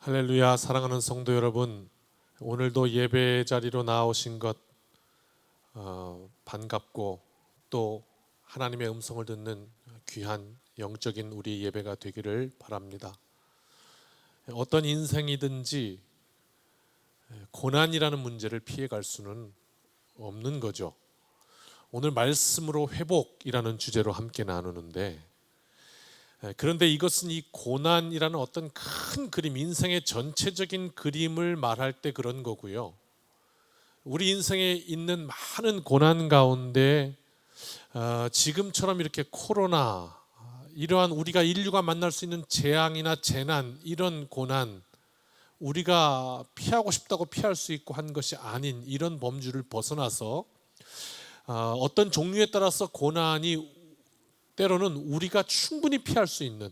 할렐루야. 사랑하는 성도 여러분, 오늘도 예배 자리로 나오신 것 반갑고 또 하나님의 음성을 듣는 귀한 영적인 우리 예배가 되기를 바랍니다. 어떤 인생이든지 고난이라는 문제를 피해갈 수는 없는 거죠. 오늘 말씀으로 회복이라는 주제로 함께 나누는데, 그런데 이것은 이 고난이라는 어떤 큰 그림, 인생의 전체적인 그림을 말할 때 그런 거고요. 우리 인생에 있는 많은 고난 가운데 지금처럼 이렇게 코로나, 이러한 우리가 인류가 만날 수 있는 재앙이나 재난, 이런 고난, 우리가 피하고 싶다고 피할 수 있고 한 것이 아닌 이런 범주를 벗어나서 어떤 종류에 따라서 고난이 때로는 우리가 충분히 피할 수 있는,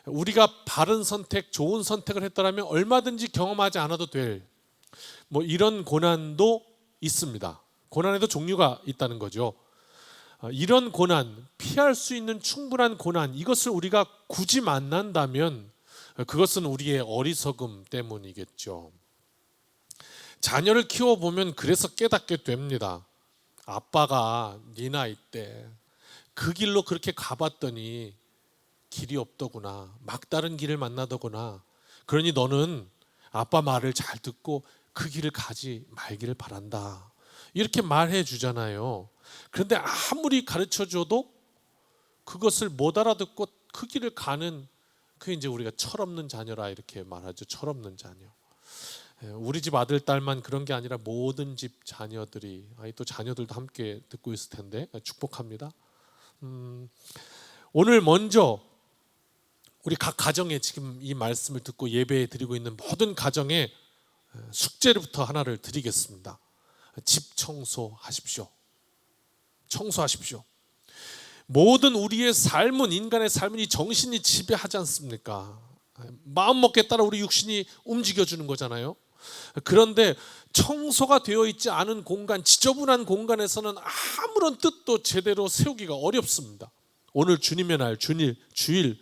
우리가 바른 선택, 좋은 선택을 했더라면 얼마든지 경험하지 않아도 될 이런 고난도 있습니다. 고난에도 종류가 있다는 거죠. 이런 고난, 피할 수 있는 충분한 고난, 이것을 우리가 굳이 만난다면 그것은 우리의 어리석음 때문이겠죠. 자녀를 키워보면 그래서 깨닫게 됩니다. 아빠가 네 나이 때 그 길로 그렇게 가봤더니 길이 없더구나, 막다른 길을 만나더구나. 그러니 너는 아빠 말을 잘 듣고 그 길을 가지 말기를 바란다, 이렇게 말해 주잖아요. 그런데 아무리 가르쳐줘도 그것을 못 알아듣고 그 길을 가는, 그게 이제 우리가 철없는 자녀라 이렇게 말하죠. 철없는 자녀. 우리 집 아들 딸만 그런 게 아니라 모든 집 자녀들이, 또 자녀들도 함께 듣고 있을 텐데 축복합니다. 오늘 먼저 우리 각 가정에, 지금 이 말씀을 듣고 예배 드리고 있는 모든 가정에 숙제부터 하나를 드리겠습니다. 집 청소하십시오. 청소하십시오. 모든 우리의 삶은, 인간의 삶은 이 정신이 지배하지 않습니까? 마음먹기에 따라 우리 육신이 움직여주는 거잖아요. 그런데 청소가 되어 있지 않은 공간, 지저분한 공간에서는 아무런 뜻도 제대로 세우기가 어렵습니다. 오늘 주님의 날, 주일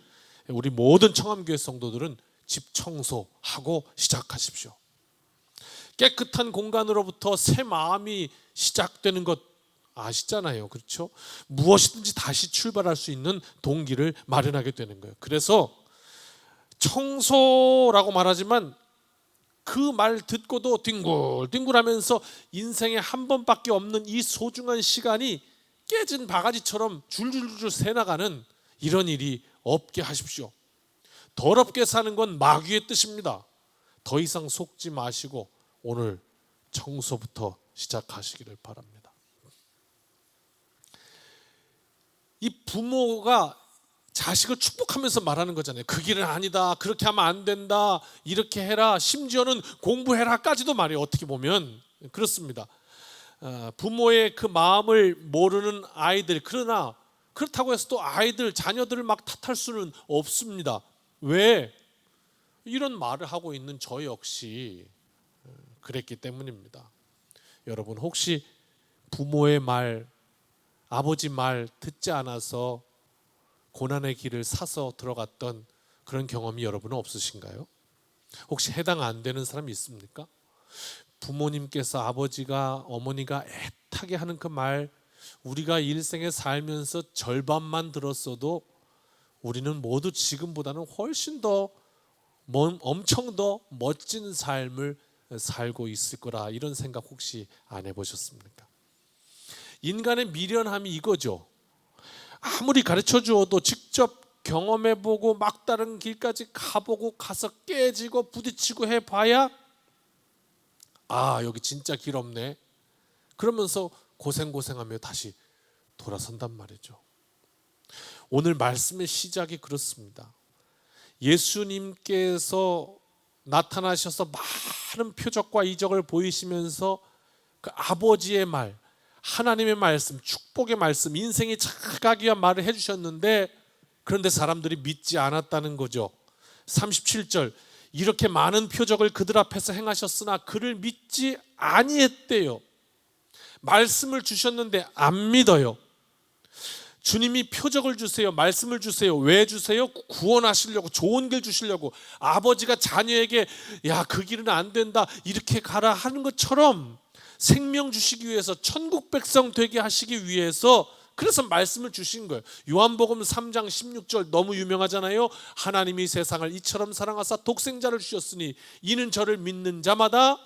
우리 모든 청암교회 성도들은 집 청소하고 시작하십시오. 깨끗한 공간으로부터 새 마음이 시작되는 것 아시잖아요. 그렇죠? 무엇이든지 다시 출발할 수 있는 동기를 마련하게 되는 거예요. 그래서 청소라고 말하지만 그 말 듣고도 뒹굴뒹굴하면서 인생에 한 번밖에 없는 이 소중한 시간이 깨진 바가지처럼 줄줄줄 새나가는 이런 일이 없게 하십시오. 더럽게 사는 건 마귀의 뜻입니다. 더 이상 속지 마시고 오늘 청소부터 시작하시기를 바랍니다. 이 부모가 자식을 축복하면서 말하는 거잖아요. 그 길은 아니다, 그렇게 하면 안 된다, 이렇게 해라, 심지어는 공부해라까지도 말해요. 어떻게 보면 그렇습니다. 부모의 그 마음을 모르는 아이들, 그러나 그렇다고 해서 또 아이들, 자녀들을 막 탓할 수는 없습니다. 왜? 이런 말을 하고 있는 저 역시 그랬기 때문입니다. 여러분, 혹시 부모의 말, 아버지 말 듣지 않아서 고난의 길을 사서 들어갔던 그런 경험이 여러분은 없으신가요? 혹시 해당 안 되는 사람이 있습니까? 부모님께서, 아버지가, 어머니가 애타게 하는 그 말, 우리가 일생에 살면서 절반만 들었어도 우리는 모두 지금보다는 훨씬 더 엄청 더 멋진 삶을 살고 있을 거라, 이런 생각 혹시 안 해보셨습니까? 인간의 미련함이 이거죠. 아무리 가르쳐 주어도 직접 경험해보고 막다른 길까지 가보고 가서 깨지고 부딪히고 해봐야, 여기 진짜 길 없네, 그러면서 고생하며 다시 돌아선단 말이죠. 오늘 말씀의 시작이 그렇습니다. 예수님께서 나타나셔서 많은 표적과 이적을 보이시면서 그 아버지의 말, 하나님의 말씀, 축복의 말씀, 인생이 착하기 위한 말을 해주셨는데, 그런데 사람들이 믿지 않았다는 거죠. 37절, 이렇게 많은 표적을 그들 앞에서 행하셨으나 그를 믿지 아니했대요. 말씀을 주셨는데 안 믿어요. 주님이 표적을 주세요, 말씀을 주세요. 왜 주세요? 구원하시려고, 좋은 길 주시려고. 아버지가 자녀에게 야, 그 길은 안 된다, 이렇게 가라 하는 것처럼 생명 주시기 위해서, 천국 백성 되게 하시기 위해서, 그래서 말씀을 주신 거예요. 요한복음 3장 16절 너무 유명하잖아요. 하나님이 세상을 이처럼 사랑하사 독생자를 주셨으니 이는 저를 믿는 자마다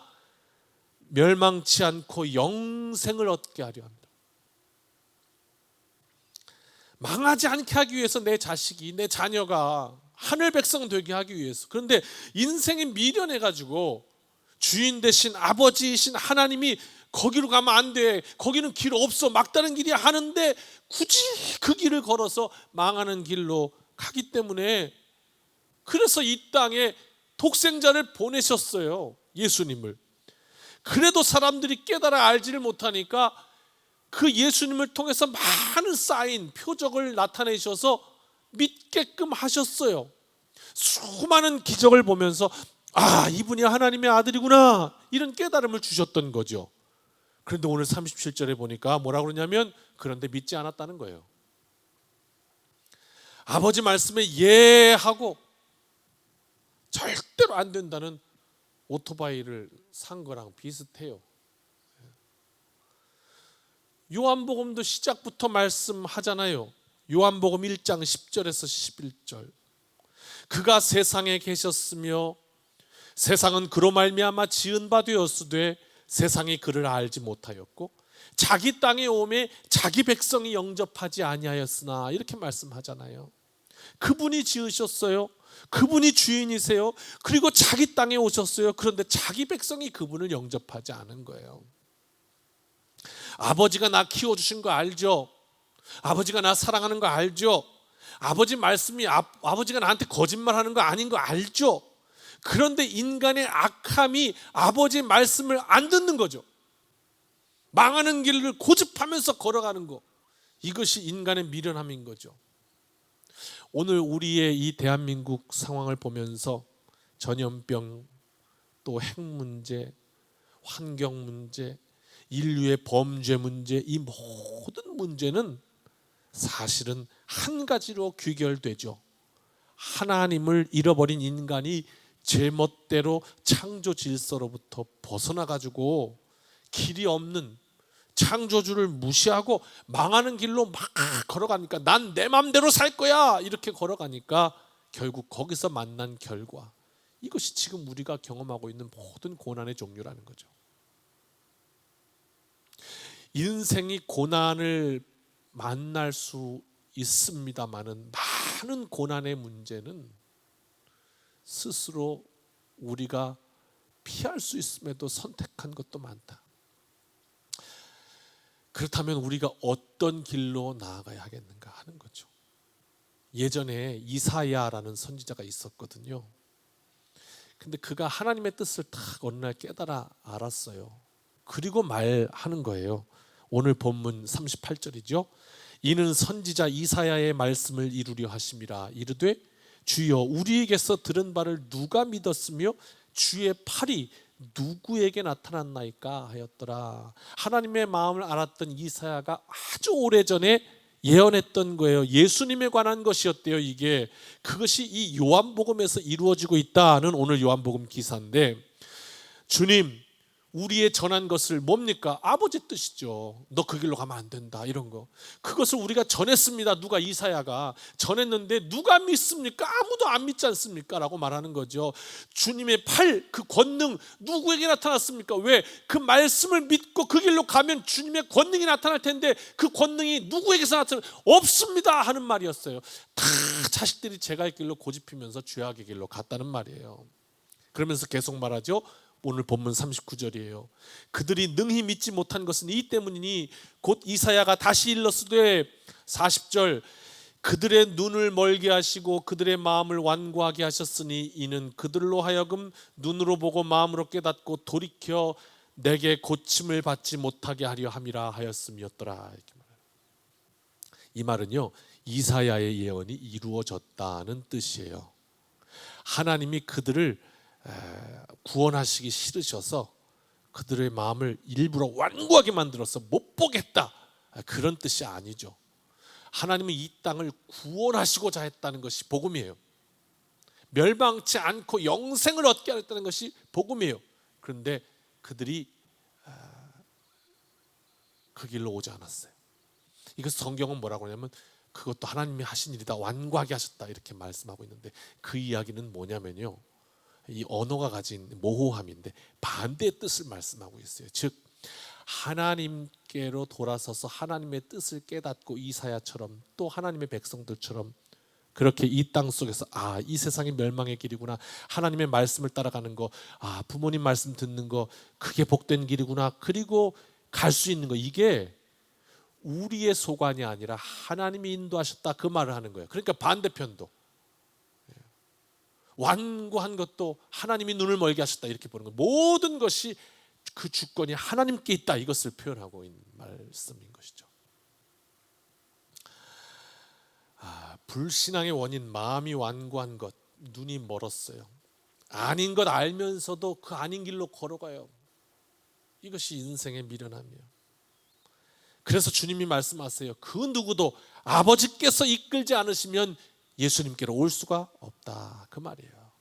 멸망치 않고 영생을 얻게 하려 합니다. 망하지 않게 하기 위해서, 내 자식이, 내 자녀가 하늘 백성 되게 하기 위해서. 그런데 인생이 미련해가지고 주인 되신 아버지이신 하나님이 거기로 가면 안 돼, 거기는 길 없어, 막다른 길이야 하는데 굳이 그 길을 걸어서 망하는 길로 가기 때문에, 그래서 이 땅에 독생자를 보내셨어요, 예수님을. 그래도 사람들이 깨달아 알지를 못하니까 그 예수님을 통해서 많은 사인, 표적을 나타내셔서 믿게끔 하셨어요. 수많은 기적을 보면서 아, 이분이 하나님의 아들이구나, 이런 깨달음을 주셨던 거죠. 그런데 오늘 37절에 보니까 뭐라고 그러냐면, 그런데 믿지 않았다는 거예요. 아버지 말씀에 예하고 절대로 안 된다는 오토바이를 산 거랑 비슷해요. 요한복음도 시작부터 말씀하잖아요. 요한복음 1장 10절에서 11절. 그가 세상에 계셨으며 세상은 그로 말미암아 지은 바 되었으되 세상이 그를 알지 못하였고 자기 땅에 오매 자기 백성이 영접하지 아니하였으나, 이렇게 말씀하잖아요. 그분이 지으셨어요. 그분이 주인이세요. 그리고 자기 땅에 오셨어요. 그런데 자기 백성이 그분을 영접하지 않은 거예요. 아버지가 나 키워주신 거 알죠? 아버지가 나 사랑하는 거 알죠? 아버지 말씀이 아버지가 나한테 거짓말하는 거 아닌 거 알죠? 그런데 인간의 악함이 아버지 말씀을 안 듣는 거죠. 망하는 길을 고집하면서 걸어가는 거, 이것이 인간의 미련함인 거죠. 오늘 우리의 이 대한민국 상황을 보면서 전염병, 또 핵 문제, 환경 문제, 인류의 범죄 문제, 이 모든 문제는 사실은 한 가지로 귀결되죠. 하나님을 잃어버린 인간이 제멋대로 창조 질서로부터 벗어나가지고 길이 없는, 창조주를 무시하고 망하는 길로 막 걸어가니까, 난 내 맘대로 살 거야 이렇게 걸어가니까 결국 거기서 만난 결과, 이것이 지금 우리가 경험하고 있는 모든 고난의 종류라는 거죠. 인생이 고난을 만날 수 있습니다마는 많은 고난의 문제는 스스로 우리가 피할 수 있음에도 선택한 것도 많다. 그렇다면 우리가 어떤 길로 나아가야 하겠는가 하는 거죠. 예전에 이사야라는 선지자가 있었거든요. 근데 그가 하나님의 뜻을 딱 어느 날 깨달아 알았어요. 그리고 말하는 거예요. 오늘 본문 38절이죠. 이는 선지자 이사야의 말씀을 이루려 하심이라. 이르되 주여 우리에게서 들은 바를 누가 믿었으며 주의 팔이 누구에게 나타났나이까 하였더라. 하나님의 마음을 알았던 이사야가 아주 오래전에 예언했던 거예요. 예수님에 관한 것이었대요. 이게 그것이 이 요한복음에서 이루어지고 있다는 오늘 요한복음 기사인데, 주님 우리의 전한 것을 뭡니까? 아버지 뜻이죠. 너 그 길로 가면 안 된다, 이런 거. 그것을 우리가 전했습니다. 누가? 이사야가 전했는데 누가 믿습니까? 아무도 안 믿지 않습니까? 라고 말하는 거죠. 주님의 팔, 그 권능 누구에게 나타났습니까? 왜? 그 말씀을 믿고 그 길로 가면 주님의 권능이 나타날 텐데 그 권능이 누구에게서 나타나? 없습니다 하는 말이었어요. 다 자식들이 제갈 길로 고집피면서 죄악의 길로 갔다는 말이에요. 그러면서 계속 말하죠. 오늘 본문 39절이에요. 그들이 능히 믿지 못한 것은 이 때문이니 곧 이사야가 다시 일렀으되 40절 그들의 눈을 멀게 하시고 그들의 마음을 완고하게 하셨으니 이는 그들로 하여금 눈으로 보고 마음으로 깨닫고 돌이켜 내게 고침을 받지 못하게 하려 함이라 하였음이었더라. 이 말은요, 이사야의 예언이 이루어졌다는 뜻이에요. 하나님이 그들을 구원하시기 싫으셔서 그들의 마음을 일부러 완고하게 만들어서 못 보겠다, 그런 뜻이 아니죠. 하나님은 이 땅을 구원하시고자 했다는 것이 복음이에요. 멸망치 않고 영생을 얻게 하겠다는 것이 복음이에요. 그런데 그들이 그 길로 오지 않았어요. 이것 성경은 뭐라고 하냐면 그것도 하나님이 하신 일이다, 완고하게 하셨다 이렇게 말씀하고 있는데, 그 이야기는 뭐냐면요, 이 언어가 가진 모호함인데 반대의 뜻을 말씀하고 있어요. 즉 하나님께로 돌아서서 하나님의 뜻을 깨닫고 이사야처럼 또 하나님의 백성들처럼 그렇게 이 땅 속에서 이 세상이 멸망의 길이구나, 하나님의 말씀을 따라가는 거, 부모님 말씀 듣는 거, 그게 복된 길이구나, 그리고 갈 수 있는 거, 이게 우리의 소관이 아니라 하나님이 인도하셨다, 그 말을 하는 거예요. 그러니까 반대편도 완고한 것도 하나님이 눈을 멀게 하셨다 이렇게 보는 거예요. 모든 것이 그 주권이 하나님께 있다, 이것을 표현하고 있는 말씀인 것이죠. 불신앙의 원인, 마음이 완고한 것, 눈이 멀었어요. 아닌 것 알면서도 그 아닌 길로 걸어가요. 이것이 인생의 미련함이에요. 그래서 주님이 말씀하세요. 그 누구도 아버지께서 이끌지 않으시면 예수님께로 올 수가 없다, 그 말이에요.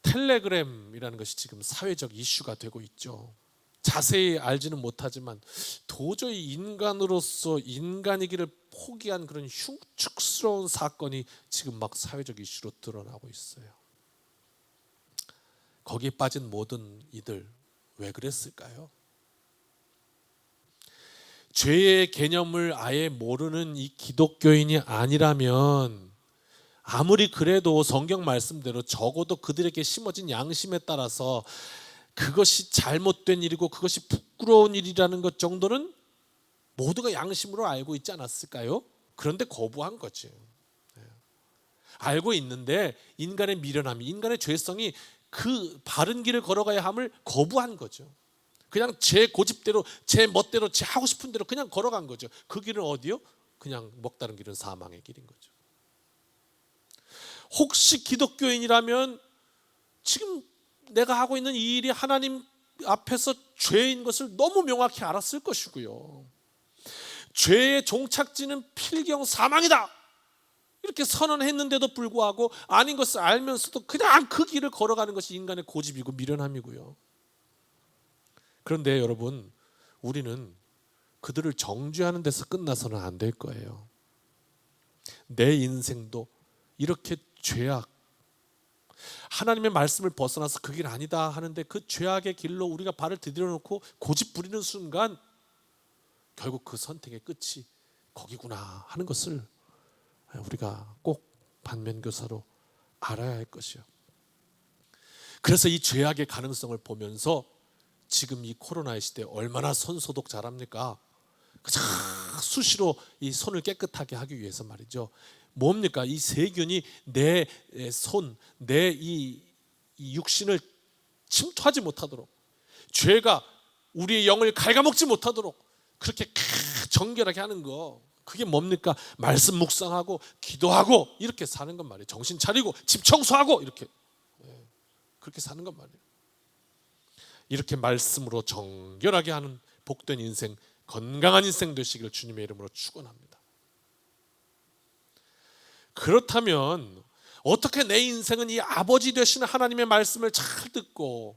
텔레그램이라는 것이 지금 사회적 이슈가 되고 있죠. 자세히 알지는 못하지만 도저히 인간으로서 인간이기를 포기한 그런 흉측스러운 사건이 지금 막 사회적 이슈로 드러나고 있어요. 거기에 빠진 모든 이들 왜 그랬을까요? 죄의 개념을 아예 모르는 이 기독교인이 아니라면 아무리 그래도 성경 말씀대로 적어도 그들에게 심어진 양심에 따라서 그것이 잘못된 일이고 그것이 부끄러운 일이라는 것 정도는 모두가 양심으로 알고 있지 않았을까요? 그런데 거부한 거죠. 알고 있는데 인간의 미련함이, 인간의 죄성이 그 바른 길을 걸어가야 함을 거부한 거죠. 그냥 제 고집대로, 제 멋대로, 제 하고 싶은 대로 그냥 걸어간 거죠. 그 길은 어디요? 그냥 먹다른 길은 사망의 길인 거죠. 혹시 기독교인이라면 지금 내가 하고 있는 이 일이 하나님 앞에서 죄인 것을 너무 명확히 알았을 것이고요. 죄의 종착지는 필경 사망이다, 이렇게 선언했는데도 불구하고 아닌 것을 알면서도 그냥 그 길을 걸어가는 것이 인간의 고집이고 미련함이고요. 그런데 여러분, 우리는 그들을 정죄하는 데서 끝나서는 안 될 거예요. 내 인생도 이렇게 죄악, 하나님의 말씀을 벗어나서 그 길 아니다 하는데 그 죄악의 길로 우리가 발을 디디려 놓고 고집 부리는 순간 결국 그 선택의 끝이 거기구나 하는 것을 우리가 꼭 반면교사로 알아야 할 것이요. 그래서 이 죄악의 가능성을 보면서 지금 이 코로나의 시대에 얼마나 손소독 잘합니까? 수시로 이 손을 깨끗하게 하기 위해서 말이죠. 뭡니까? 이 세균이 내 손, 내 이 육신을 침투하지 못하도록, 죄가 우리의 영을 갉아먹지 못하도록 그렇게 정결하게 하는 거, 그게 뭡니까? 말씀 묵상하고 기도하고 이렇게 사는 것 말이에요. 정신 차리고 집 청소하고 이렇게 그렇게 사는 것 말이에요. 이렇게 말씀으로 정결하게 하는 복된 인생, 건강한 인생 되시기를 주님의 이름으로 축원합니다. 그렇다면 어떻게 내 인생은 이 아버지 되시는 하나님의 말씀을 잘 듣고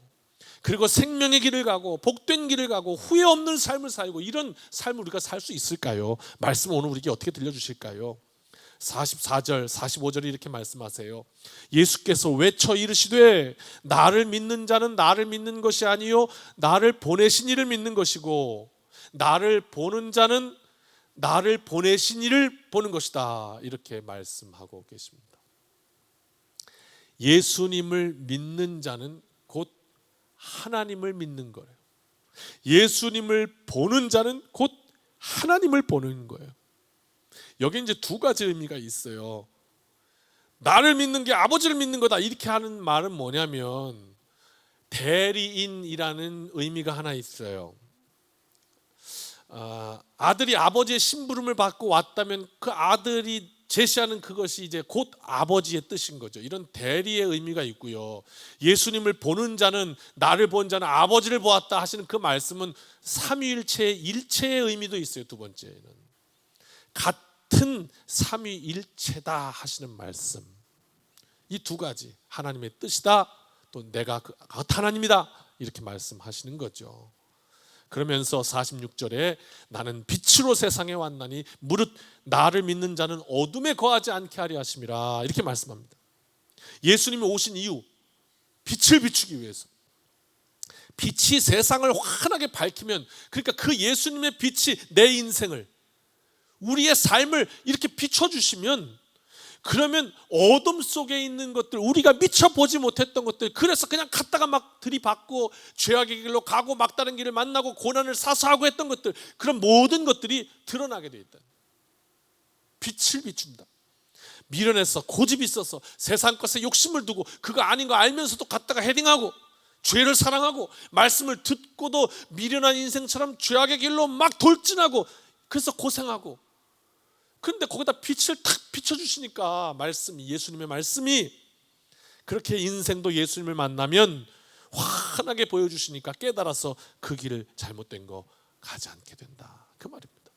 그리고 생명의 길을 가고 복된 길을 가고 후회 없는 삶을 살고 이런 삶을 우리가 살 수 있을까요? 말씀 오늘 우리에게 어떻게 들려주실까요? 44절 45절이 이렇게 말씀하세요. 예수께서 외쳐 이르시되 나를 믿는 자는 나를 믿는 것이 아니요 나를 보내신 이를 믿는 것이고 나를 보는 자는 나를 보내신 이를 보는 것이다, 이렇게 말씀하고 계십니다. 예수님을 믿는 자는 곧 하나님을 믿는 거예요. 예수님을 보는 자는 곧 하나님을 보는 거예요. 여기 이제 두 가지 의미가 있어요. 나를 믿는 게 아버지를 믿는 거다, 이렇게 하는 말은 뭐냐면 대리인이라는 의미가 하나 있어요. 아들이 아버지의 심부름을 받고 왔다면 그 아들이 제시하는 그것이 이제 곧 아버지의 뜻인 거죠. 이런 대리의 의미가 있고요. 예수님을 보는 자는, 나를 본 자는 아버지를 보았다 하시는 그 말씀은 삼위일체의 일체의 의미도 있어요. 두 번째는 같은 삼위일체다 하시는 말씀. 이 두 가지, 하나님의 뜻이다, 또 내가 그 하나님이다, 이렇게 말씀하시는 거죠. 그러면서 46절에 나는 빛으로 세상에 왔나니 무릇 나를 믿는 자는 어둠에 거하지 않게 하려 하심이라, 이렇게 말씀합니다. 예수님이 오신 이유, 빛을 비추기 위해서. 빛이 세상을 환하게 밝히면, 그러니까 그 예수님의 빛이 내 인생을, 우리의 삶을 이렇게 비춰주시면, 그러면 어둠 속에 있는 것들, 우리가 미처 보지 못했던 것들, 그래서 그냥 갔다가 막 들이받고 죄악의 길로 가고 막다른 길을 만나고 고난을 사수하고 했던 것들, 그런 모든 것들이 드러나게 되어 있다. 빛을 비춘다. 미련해서 고집이 있어서 세상 것에 욕심을 두고 그거 아닌 거 알면서도 갔다가 헤딩하고 죄를 사랑하고 말씀을 듣고도 미련한 인생처럼 죄악의 길로 막 돌진하고, 그래서 고생하고. 그런데 거기다 빛을 탁 비춰주시니까, 말씀이, 예수님의 말씀이, 그렇게 인생도 예수님을 만나면 환하게 보여주시니까 깨달아서 그 길을, 잘못된 거 가지 않게 된다, 그 말입니다.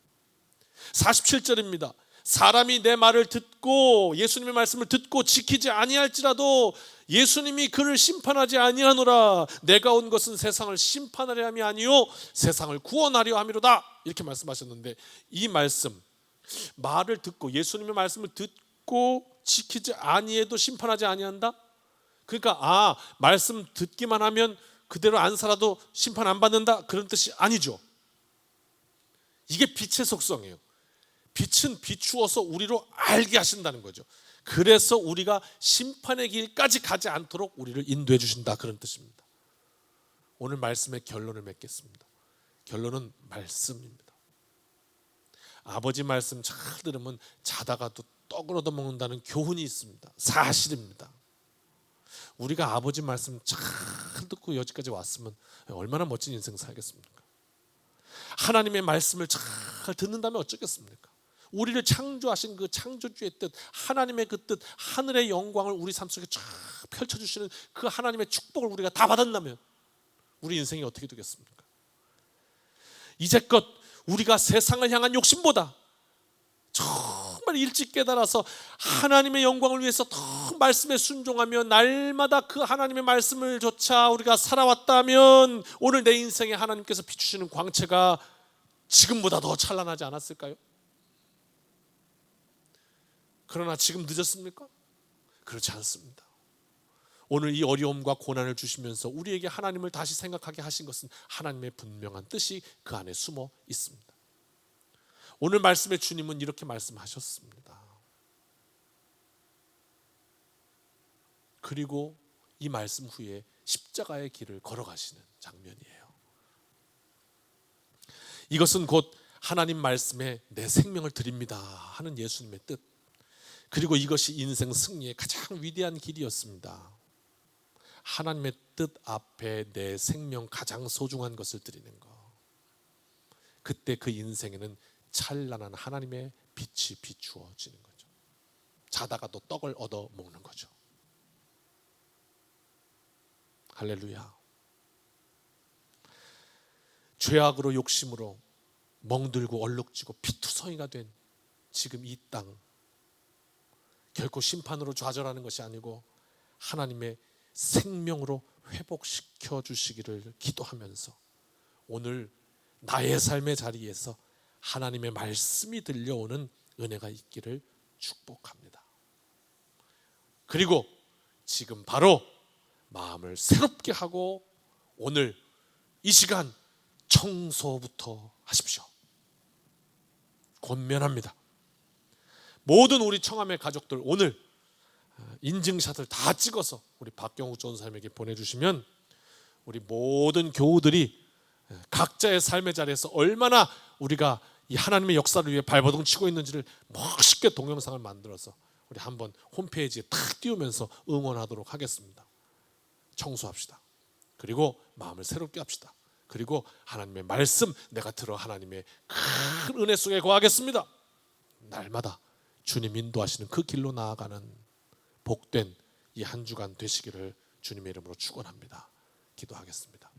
47절입니다. 사람이 내 말을 듣고, 예수님의 말씀을 듣고 지키지 아니할지라도 예수님이 그를 심판하지 아니하노라. 내가 온 것은 세상을 심판하려 함이 아니요 세상을 구원하려 함이로다, 이렇게 말씀하셨는데, 이 말씀, 말을 듣고, 예수님의 말씀을 듣고 지키지 아니해도 심판하지 아니한다? 그러니까 말씀 듣기만 하면 그대로 안 살아도 심판 안 받는다, 그런 뜻이 아니죠. 이게 빛의 속성이에요. 빛은 비추어서 우리로 알게 하신다는 거죠. 그래서 우리가 심판의 길까지 가지 않도록 우리를 인도해 주신다, 그런 뜻입니다. 오늘 말씀의 결론을 맺겠습니다. 결론은 말씀입니다. 아버지 말씀 잘 들으면 자다가도 떡을 얻어먹는다는 교훈이 있습니다. 사실입니다. 우리가 아버지 말씀 잘 듣고 여기까지 왔으면 얼마나 멋진 인생 살겠습니까? 하나님의 말씀을 잘 듣는다면 어쩌겠습니까? 우리를 창조하신 그 창조주의 뜻, 하나님의 그 뜻, 하늘의 영광을 우리 삶 속에 쫙 펼쳐주시는 그 하나님의 축복을 우리가 다 받았다면 우리 인생이 어떻게 되겠습니까? 이제껏 우리가 세상을 향한 욕심보다 정말 일찍 깨달아서 하나님의 영광을 위해서 더 말씀에 순종하며 날마다 그 하나님의 말씀을 조차 우리가 살아왔다면 오늘 내 인생에 하나님께서 비추시는 광채가 지금보다 더 찬란하지 않았을까요? 그러나 지금 늦었습니까? 그렇지 않습니다. 오늘 이 어려움과 고난을 주시면서 우리에게 하나님을 다시 생각하게 하신 것은 하나님의 분명한 뜻이 그 안에 숨어 있습니다. 오늘 말씀의 주님은 이렇게 말씀하셨습니다. 그리고 이 말씀 후에 십자가의 길을 걸어가시는 장면이에요. 이것은 곧 하나님 말씀에 내 생명을 드립니다 하는 예수님의 뜻, 그리고 이것이 인생 승리의 가장 위대한 길이었습니다. 하나님의 뜻 앞에 내 생명, 가장 소중한 것을 드리는 것. 그때 그 인생에는 찬란한 하나님의 빛이 비추어지는 거죠. 자다가도 떡을 얻어 먹는 거죠. 할렐루야. 죄악으로 욕심으로 멍들고 얼룩지고 피투성이가 된 지금 이 땅, 결코 심판으로 좌절하는 것이 아니고 하나님의 생명으로 회복시켜 주시기를 기도하면서 오늘 나의 삶의 자리에서 하나님의 말씀이 들려오는 은혜가 있기를 축복합니다. 그리고 지금 바로 마음을 새롭게 하고 오늘 이 시간 청소부터 하십시오. 권면합니다. 모든 우리 청함의 가족들 오늘 인증샷을 다 찍어서 우리 박경욱 전사님에게 보내주시면 우리 모든 교우들이 각자의 삶의 자리에서 얼마나 우리가 이 하나님의 역사를 위해 발버둥 치고 있는지를 멋있게 동영상을 만들어서 우리 한번 홈페이지에 탁 띄우면서 응원하도록 하겠습니다. 청소합시다. 그리고 마음을 새롭게 합시다. 그리고 하나님의 말씀 내가 들어 하나님의 큰 은혜 속에 거하겠습니다. 날마다 주님 인도하시는 그 길로 나아가는 복된 이 한 주간 되시기를 주님의 이름으로 축원합니다. 기도하겠습니다.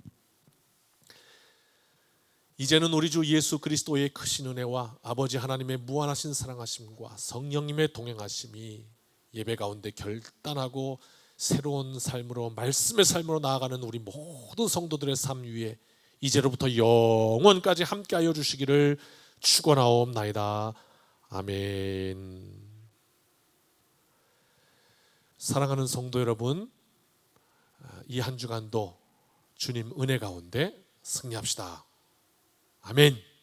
이제는 우리 주 예수 그리스도의 크신 은혜와 아버지 하나님의 무한하신 사랑하심과 성령님의 동행하심이 예배 가운데 결단하고 새로운 삶으로, 말씀의 삶으로 나아가는 우리 모든 성도들의 삶 위에 이제로부터 영원까지 함께하여 주시기를 축원하옵나이다. 아멘. 사랑하는 성도 여러분, 이 한 주간도 주님 은혜 가운데 승리합시다. 아멘.